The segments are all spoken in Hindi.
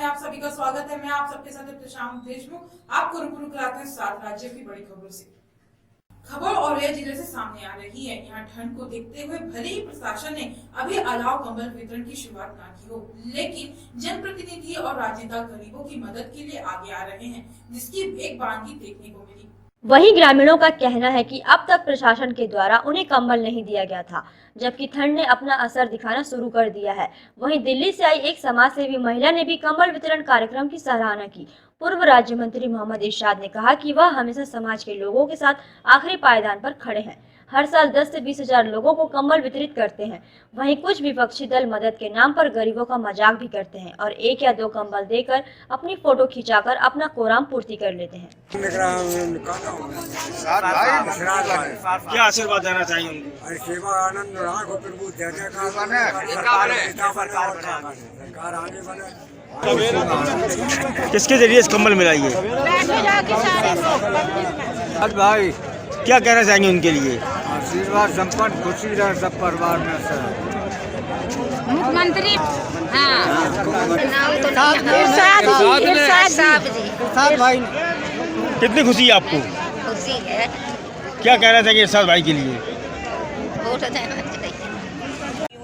आप सभी का स्वागत है। मैं आप सबके साथ प्रशांत देशमुख। आपको रूबरू कराते हैं 7 राज्यों की बड़ी खबरों से। खबर औरैया जिले से सामने आ रही है। यहाँ ठंड को देखते हुए भले ही प्रशासन ने अभी अलाव कंबल वितरण की शुरुआत न की हो, लेकिन जनप्रतिनिधि और राजनेता गरीबों की मदद के लिए आगे आ रहे हैं, जिसकी एक बानगी देखने को मिली। वहीं ग्रामीणों का कहना है कि अब तक प्रशासन के द्वारा उन्हें कंबल नहीं दिया गया था, जबकि ठंड ने अपना असर दिखाना शुरू कर दिया है। वहीं दिल्ली से आई एक समाजसेवी महिला ने भी कंबल वितरण कार्यक्रम की सराहना की। पूर्व राज्य मंत्री मोहम्मद इरशाद ने कहा कि वह हमेशा समाज के लोगों के साथ आखिरी पायदान पर खड़े हैं। हर साल 10 से 20 हजार लोगों को कंबल वितरित करते हैं। वहीं कुछ विपक्षी दल मदद के नाम पर गरीबों का मजाक भी करते हैं और 1 या 2 कंबल देकर अपनी फोटो खिंचाकर अपना कोराम पूर्ति कर लेते हैं। क्या आशीर्वाद देना चाहिए उनको? सेवा आनंद किसके जरिए इस कंबल मिला ये? भाई क्या कहना चाहेंगे उनके लिए? आशीर्वाद संपन्न खुशी रहे सब परिवार में सर। मुख्यमंत्री भाई कितनी खुशी है आपको? खुशी है। क्या कहना चाहेंगे इरशाद भाई के लिए? वोट देना चाहिए।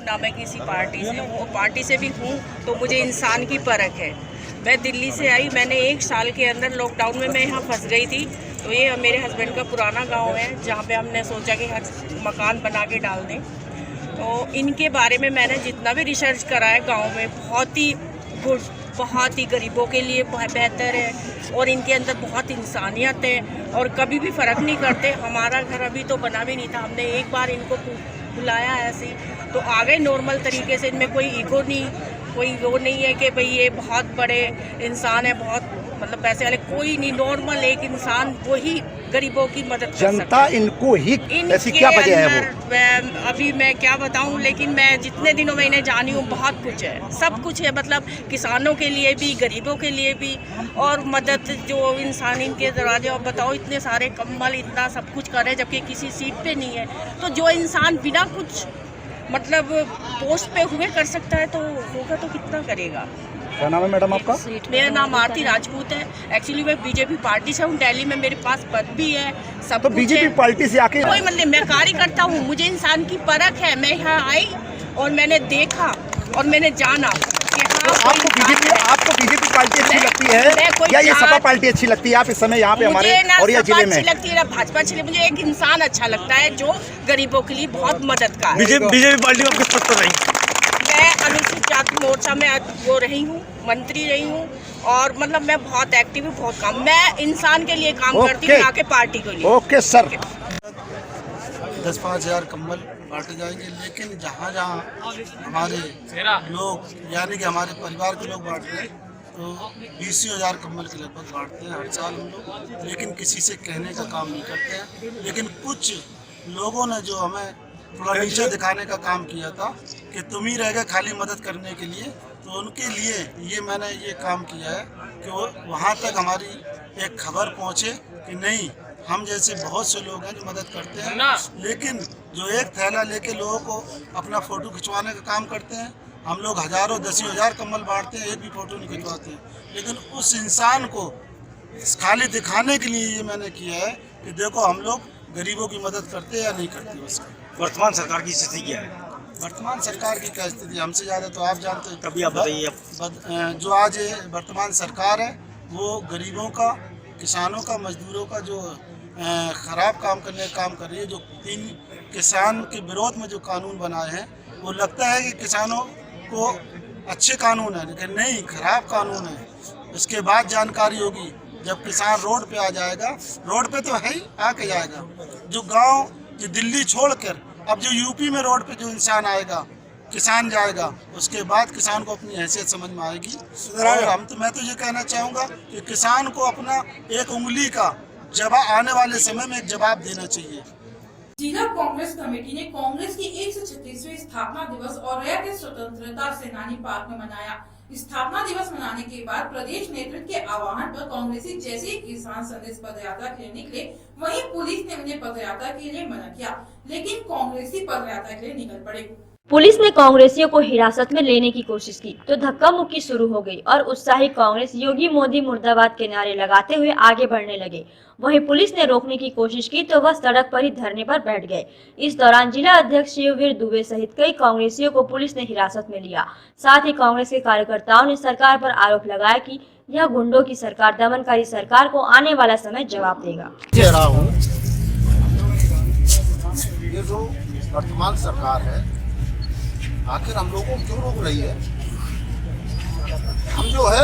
ना मैं किसी पार्टी से हूँ, पार्टी से भी हूँ तो मुझे इंसान की परख है। मैं दिल्ली से आई, मैंने 1 साल के अंदर लॉकडाउन में मैं यहाँ फंस गई थी। तो ये मेरे हस्बैंड का पुराना गांव है जहाँ पे हमने सोचा कि मकान बना के डाल दें। तो इनके बारे में मैंने जितना भी रिसर्च करा है गाँव में बहुत ही गुड, बहुत ही गरीबों के लिए बेहतर है और इनके अंदर बहुत इंसानियत है और कभी भी फ़र्क नहीं करते। हमारा घर अभी तो बना भी नहीं था, हमने एक बार इनको बुलाया ऐसे तो आ गए नॉर्मल तरीके से। इनमें कोई ईगो नहीं, कोई वो नहीं है कि भाई ये बहुत बड़े इंसान है, बहुत मतलब पैसे वाले, कोई नहीं। नॉर्मल एक इंसान वही गरीबों की मदद कर सकता है। जनता इनको ही ऐसी क्या वजह है वो? अभी मैं क्या बताऊं, लेकिन मैं जितने दिनों में इन्हें जानी हूँ बहुत कुछ है, सब कुछ है। मतलब किसानों के लिए भी, गरीबों के लिए भी और मदद जो इंसान इनके दरवाजे। और बताओ इतने सारे कंबल, इतना सब कुछ कर रहे हैं जबकि किसी सीट पे नहीं है। तो जो इंसान बिना कुछ मतलब पोस्ट पे हुए कर सकता है तो होगा तो कितना करेगा। क्या नाम है मैडम आपका? मेरा नाम आरती राजपूत है। एक्चुअली मैं बीजेपी पार्टी से हूँ, दिल्ली में मेरे पास पद भी है, सब तो कुछ बीजेपी है। पार्टी से आके कोई मतलब मैं कार्यकर्ता हूँ, मुझे इंसान की परख है। मैं यहाँ आई और मैंने देखा और मैंने जाना कि हाँ, आपको बीजेपी पार्टी अच्छी लगती है या ये सपा पार्टी अच्छी लगती है? आप इस समय यहाँ पे हमारे औरैया जिले में? अच्छी लगती है ना भाजपा अच्छी लगती है। मुझे एक इंसान अच्छा लगता है जो गरीबों के लिए बहुत मददगार है। बीजेपी पार्टी में आप किस पद पर रही? मैं अनुसूचित जाति मोर्चा में वो रही हूँ, मंत्री रही हूँ और मतलब मैं बहुत एक्टिव हूँ, बहुत काम। मैं इंसान के लिए काम करती हूँ, ना कि पार्टी के लिए। Okay sir. 10-5 हजार कंबल बांटे जाएंगे, लेकिन जहाँ जहाँ हमारे लोग यानी कि हमारे परिवार के लोग बांट रहे हैं तो 20 हजार कंबल के लगभग बांटते हैं हर साल हम लोग। लेकिन किसी से कहने का काम नहीं करते हैं। लेकिन कुछ लोगों ने जो हमें थोड़ा नीचे दिखाने का काम किया था कि तुम ही रह गए खाली मदद करने के लिए, तो उनके लिए ये मैंने ये काम किया है कि वो वहाँ तक हमारी एक खबर पहुँचे कि नहीं, हम जैसे बहुत से लोग हैं जो मदद करते हैं, लेकिन जो एक थैला लेके लोगों को अपना फ़ोटो खिंचवाने का काम करते हैं। हम लोग हज़ारों 10 हजार कंबल बांटते हैं, एक भी फ़ोटो नहीं खिंचवाते हैं। लेकिन उस इंसान को खाली दिखाने के लिए ये मैंने किया है कि देखो हम लोग गरीबों की मदद करते हैं या नहीं करते। उसका वर्तमान सरकार की स्थिति क्या है? वर्तमान सरकार की क्या स्थिति हमसे ज़्यादा तो आप जानते हैं। कभी आप बताइए। जो आज वर्तमान सरकार है वो गरीबों का, किसानों का, मजदूरों का जो ख़राब काम करने का काम कर रही है। जो 3 किसान के विरोध में जो कानून बनाए हैं वो लगता है कि किसानों को अच्छे कानून है, लेकिन नहीं, ख़राब कानून है। इसके बाद जानकारी होगी जब किसान रोड पे आ जाएगा। रोड पे तो है ही, आके जाएगा। जो गांव जो दिल्ली छोड़कर अब जो यूपी में रोड पे जो इंसान आएगा, किसान जाएगा, उसके बाद किसान को अपनी हैसियत समझ में आएगी। और मैं तो ये कहना चाहूँगा कि किसान को अपना एक उंगली का जवाब आने वाले समय में एक जवाब देना चाहिए। जिला कांग्रेस कमेटी ने कांग्रेस की 136वीं स्थापना दिवस औरैया के स्वतंत्रता सेनानी पार्क में मनाया। स्थापना दिवस मनाने के बाद प्रदेश नेतृत्व के आह्वान पर कांग्रेसी जैसे ही किसान संदेश पदयात्रा के लिए निकले, वहीं पुलिस ने उन्हें पदयात्रा के लिए मना किया, लेकिन कांग्रेसी पदयात्रा के लिए निकल पड़े। पुलिस ने कांग्रेसियों को हिरासत में लेने की कोशिश की तो धक्का मुक्की शुरू हो गई और उत्साही कांग्रेस योगी मोदी मुर्दाबाद के नारे लगाते हुए आगे बढ़ने लगे। वहीं पुलिस ने रोकने की कोशिश की तो वह सड़क पर ही धरने पर बैठ गए। इस दौरान जिला अध्यक्ष शिववीर दुबे सहित कई कांग्रेसियों को पुलिस ने हिरासत में लिया। साथ ही कांग्रेस के कार्यकर्ताओं ने सरकार पर आरोप लगाया कि यह गुंडों की सरकार, दमनकारी सरकार को आने वाला समय जवाब देगा। ये जो वर्तमान सरकार है, आखिर हम लोगों को क्यों रोक रही है? हम जो है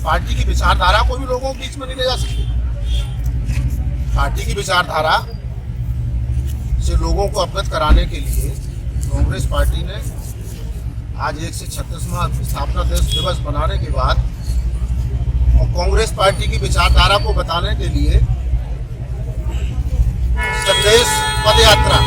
पार्टी की विचारधारा को भी लोगों के बीच में नहीं ले जा सकते। पार्टी की विचारधारा से लोगों को अवगत कराने के लिए कांग्रेस पार्टी ने आज 136वां स्थापना दिवस बनाने के बाद और कांग्रेस पार्टी की विचारधारा को बताने के लिए संदेश पद यात्रा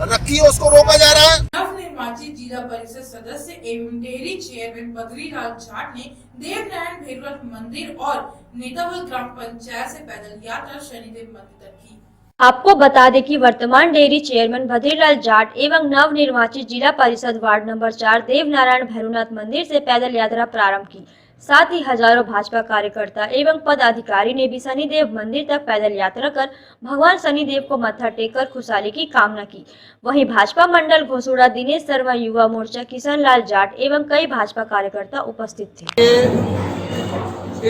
रखी है, उसको रोका जा रहा है। नवनिर्वाचित जिला परिषद सदस्य एवं डेयरी चेयरमैन बद्रीलाल जाट ने देवनारायण भैरवनाथ मंदिर और नेतावल ग्राम पंचायत से पैदल यात्रा शनिदेव मंदिर तक की। आपको बता दें कि वर्तमान डेयरी चेयरमैन बद्रीलाल जाट एवं नवनिर्वाचित जिला परिषद वार्ड नंबर 4 देवनारायण भैरवनाथ मंदिर से पैदल यात्रा प्रारंभ की। साथ ही हजारों भाजपा कार्यकर्ता एवं पदाधिकारी ने भी शनिदेव मंदिर तक पैदल यात्रा कर भगवान शनिदेव को मत्था टेककर खुशहाली की कामना की। वहीं भाजपा मंडल घोसुड़ा दिनेश शर्मा, युवा मोर्चा किशन लाल जाट एवं कई भाजपा कार्यकर्ता उपस्थित थे।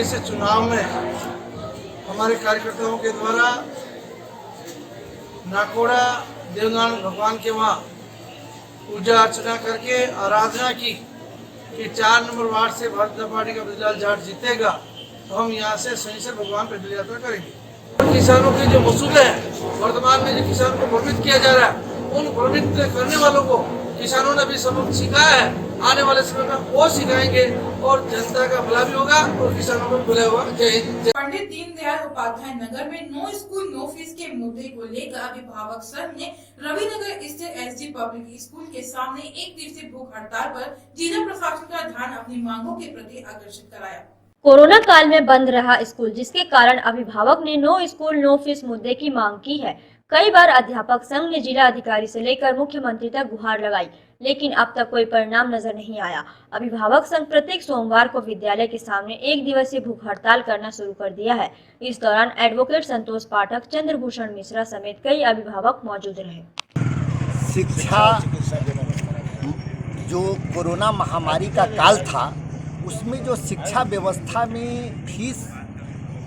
इस चुनाव में हमारे कार्यकर्ताओं के द्वारा नाकोड़ा देवनारायण भगवान के वहाँ पूजा अर्चना करके आराधना की कि 4 नंबर वार्ड से भारतीय जनता पार्टी का बद्रीलाल जाट जीतेगा, तो हम यहाँ से शनिश्चर भगवान पैदल यात्रा करेंगे। किसानों के जो मसूले हैं, वर्तमान में जो किसानों को भ्रमित किया जा रहा है, उन भ्रमित करने वालों को किसानों ने भी सबक सिखाया है। आने वाले समय में वो सिखाएंगे और जनता का भला भी होगा और किसानों को भला होगा। जय हिंद। पंडित दीनदयाल उपाध्याय नगर में नो स्कूल नो फीस के मुद्दे को लेकर अभिभावक संघ ने रविनगर स्थित एसडी पब्लिक स्कूल के सामने 1 दिवसीय भूख हड़ताल पर जिला प्रशासन का ध्यान अपनी मांगों के प्रति आकर्षित कराया। कोरोना काल में बंद रहा स्कूल, जिसके कारण अभिभावक ने नो स्कूल नो फीस मुद्दे की मांग की है। कई बार अध्यापक संघ ने जिला अधिकारी से लेकर मुख्यमंत्री तक गुहार लगाई, लेकिन अब तक कोई परिणाम नजर नहीं आया। अभिभावक संघ प्रत्येक सोमवार को विद्यालय के सामने 1 दिवसीय भूख हड़ताल करना शुरू कर दिया है। इस दौरान एडवोकेट संतोष पाठक, चंद्रभूषण मिश्रा समेत कई अभिभावक मौजूद रहे। शिक्षा जो कोरोना महामारी का काल था, उसमें जो शिक्षा व्यवस्था में फीस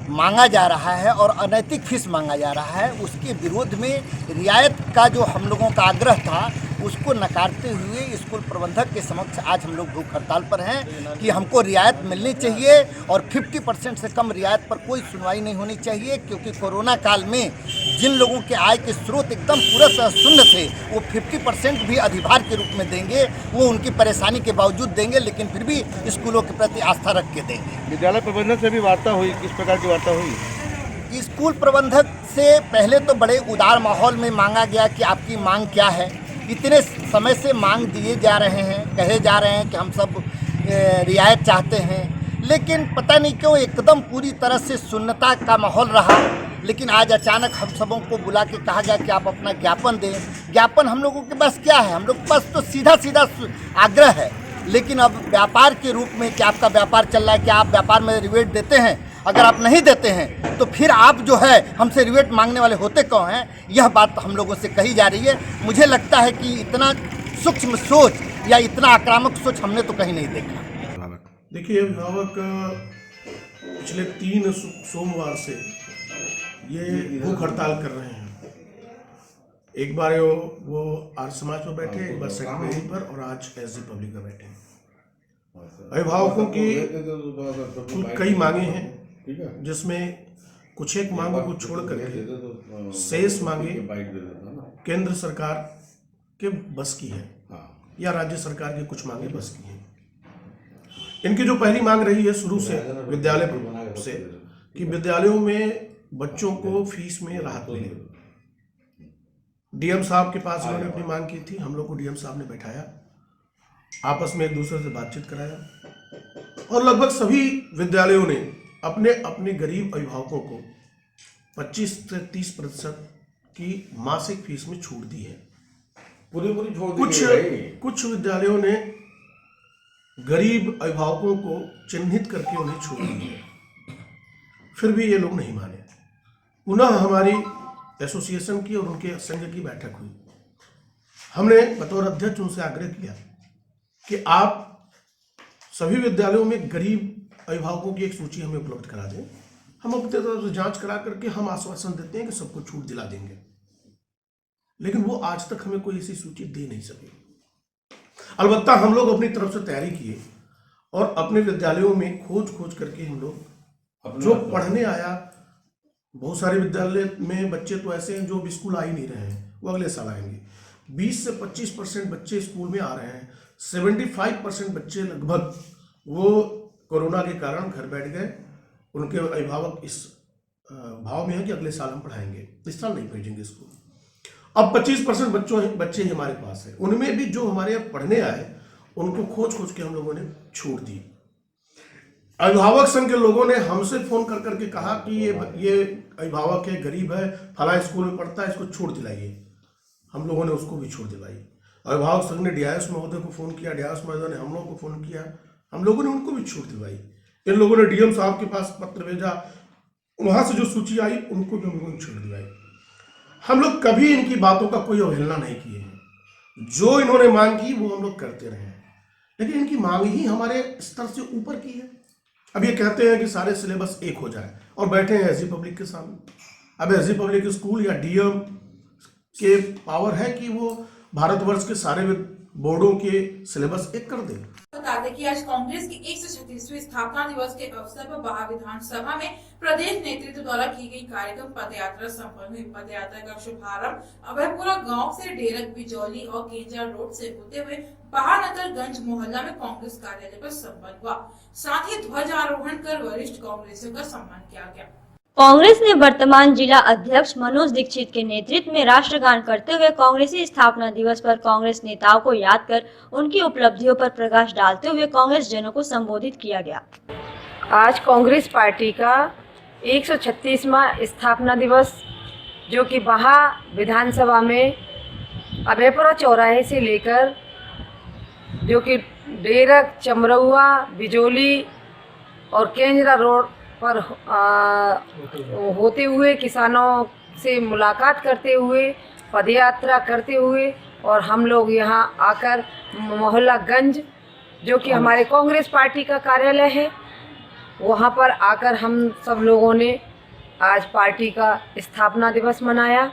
मांगा जा रहा है और अनैतिक फीस मांगा जा रहा है, उसके विरोध में रियायत का जो हम लोगों का आग्रह था, उसको नकारते हुए स्कूल प्रबंधक के समक्ष आज हम लोग भूख हड़ताल पर हैं कि हमको रियायत मिलनी चाहिए और 50% से कम रियायत पर कोई सुनवाई नहीं होनी चाहिए, क्योंकि कोरोना काल में जिन लोगों के आय के स्रोत एकदम पूरा शून्य थे, वो 50% भी अधिभार के रूप में देंगे। वो उनकी परेशानी के बावजूद देंगे, लेकिन फिर भी स्कूलों के प्रति आस्था रख के देंगे। विद्यालय प्रबंधक से भी वार्ता हुई, किस प्रकार की वार्ता हुई? स्कूल प्रबंधक से पहले तो बड़े उदार माहौल में मांगा गया कि आपकी मांग क्या है। इतने समय से मांग दिए जा रहे हैं, कहे जा रहे हैं कि हम सब रियायत चाहते हैं, लेकिन पता नहीं क्यों एकदम पूरी तरह से शून्यता का माहौल रहा। लेकिन आज अचानक हम सबों को बुला के कहा गया कि आप अपना ज्ञापन दें। ज्ञापन हम लोगों के पास क्या है? हम लोग के पास तो सीधा सीधा आग्रह है, लेकिन अब व्यापार के रूप में कि आपका व्यापार चल रहा है, क्या आप व्यापार में रिबेट देते हैं? अगर आप नहीं देते हैं तो फिर आप जो है हमसे रिबेट मांगने वाले होते कौन हैं? यह बात हम लोगों से कही जा रही है। मुझे लगता है कि इतना सूक्ष्म सोच या इतना आक्रामक सोच हमने तो कहीं नहीं देखा। देखिए, अभिभावक पिछले 3 सोमवार से ये भूख हड़ताल कर रहे हैं। एक बार वो आर्य समाज पर बैठे, एक बार सेक्रेटरी पर, और आज एसडी पब्लिक पर बैठे। अभिभावकों की कई मांगे हैं, जिसमें कुछ एक मांगों को छोड़ करके शेष मांगे केंद्र सरकार के बस की है या राज्य सरकार की कुछ मांगे बस की हैं। इनकी जो पहली मांग रही है शुरू से विद्यालय प्रबंधन से कि विद्यालयों में बच्चों को फीस में राहत मिले। डीएम साहब के पास उन्होंने अपनी मांग की थी, हम लोग को डीएम साहब ने बैठाया, आपस में एक दूसरे से बातचीत कराया और लगभग सभी विद्यालयों ने अपने अपने गरीब अभिभावकों को 25 से 30% की मासिक फीस में छूट दी है। पूरी छोड़ दी कुछ गई भाई। कुछ विद्यालयों ने गरीब अभिभावकों को चिन्हित करके उन्हें छूट दी है, फिर भी ये लोग नहीं माने। पुनः हमारी एसोसिएशन की और उनके संघ की बैठक हुई। हमने बतौर अध्यक्ष उनसे आग्रह किया कि आप सभी विद्यालयों में गरीब अभिभावकों की एक सूची हमें उपलब्ध करा दें। हम अपनी तरफ से जांच करा करके हम आश्वासन देते हैं कि सबको छूट दिला देंगे, लेकिन वो आज तक हमें कोई ऐसी सूची दे नहीं सके। अलबत्ता हम लोग अपनी तरफ से तैयारी किए और अपने विद्यालयों में खोज करके हम लोग जो पढ़ने आया, बहुत सारे विद्यालय में बच्चे तो ऐसे हैं जो भी स्कूल आ ही नहीं रहे हैं, वो अगले साल आएंगे। 20 से 25% बच्चे स्कूल में आ रहे हैं। 75% बच्चे लगभग वो कोरोना के कारण घर बैठ गए। उनके अभिभावक इस भाव में है कि अगले साल हम पढ़ाएंगे, इस साल नहीं भेजेंगे स्कूल। अब 25% बच्चे ही हमारे पास हैं। उनमें भी जो हमारे यहाँ पढ़ने आए उनको खोज के हम लोगों ने छूट दी। अभिभावक संघ के लोगों ने हमसे फोन करके कहा कि ये अभिभावक है, गरीब है, फला स्कूल में पढ़ता है, इसको छूट दिलाइए। हम लोगों ने उसको भी छूट दिलाई। अभिभावक संघ ने डीआईएस महोदय को फोन किया, डीआईएस महोदय ने हम लोगों को फोन किया, हम लोगों ने उनको भी छूट दिलवाई। इन लोगों ने डीएम साहब के पास पत्र भेजा, वहां से जो सूची आई उनको भी हम लोगों ने छूट दिलाई। हम लोग कभी इनकी बातों का कोई अवहेलना नहीं किए हैं। जो इन्होंने मांग की वो हम लोग करते रहे हैं, लेकिन इनकी मांग ही हमारे स्तर से ऊपर की है। अब ये कहते हैं कि सारे सिलेबस एक हो जाए और बैठे हैं एसजी पब्लिक के सामने। अब एसजी पब्लिक स्कूल या डीएम के पावर है कि वो भारतवर्ष के सारे बोर्डों के सिलेबस एक कर दे। बता दें कि आज कांग्रेस की 136वीं स्थापना दिवस के अवसर पर बाहा विधानसभा में प्रदेश नेतृत्व द्वारा की गई कार्यक्रम पदयात्रा संपन्न हुई। पदयात्रा का शुभारंभ अभयपुरा गांव से डेरक बिजौली और केंजा रोड से होते हुए बहानगरगंज मोहल्ला में कांग्रेस कार्यालय पर संपन्न हुआ। साथ ही ध्वजारोहण कर वरिष्ठ कांग्रेसियों का सम्मान किया गया। कांग्रेस ने वर्तमान जिला अध्यक्ष मनोज दीक्षित के नेतृत्व में राष्ट्रगान करते हुए कांग्रेसी स्थापना दिवस पर कांग्रेस नेताओं को याद कर उनकी उपलब्धियों पर प्रकाश डालते हुए कांग्रेस जनों को संबोधित किया गया। आज कांग्रेस पार्टी का 136वां स्थापना दिवस, जो कि बाहा विधानसभा में अभयपुरा चौराहे से लेकर जो कि डेरक, चमरौआ, बिजौली और केंजरा रोड पर होते हुए किसानों से मुलाकात करते हुए, पदयात्रा करते हुए, और हम लोग यहाँ आकर मोहल्ला गंज, जो कि हमारे कांग्रेस पार्टी का कार्यालय है, वहाँ पर आकर हम सब लोगों ने आज पार्टी का स्थापना दिवस मनाया।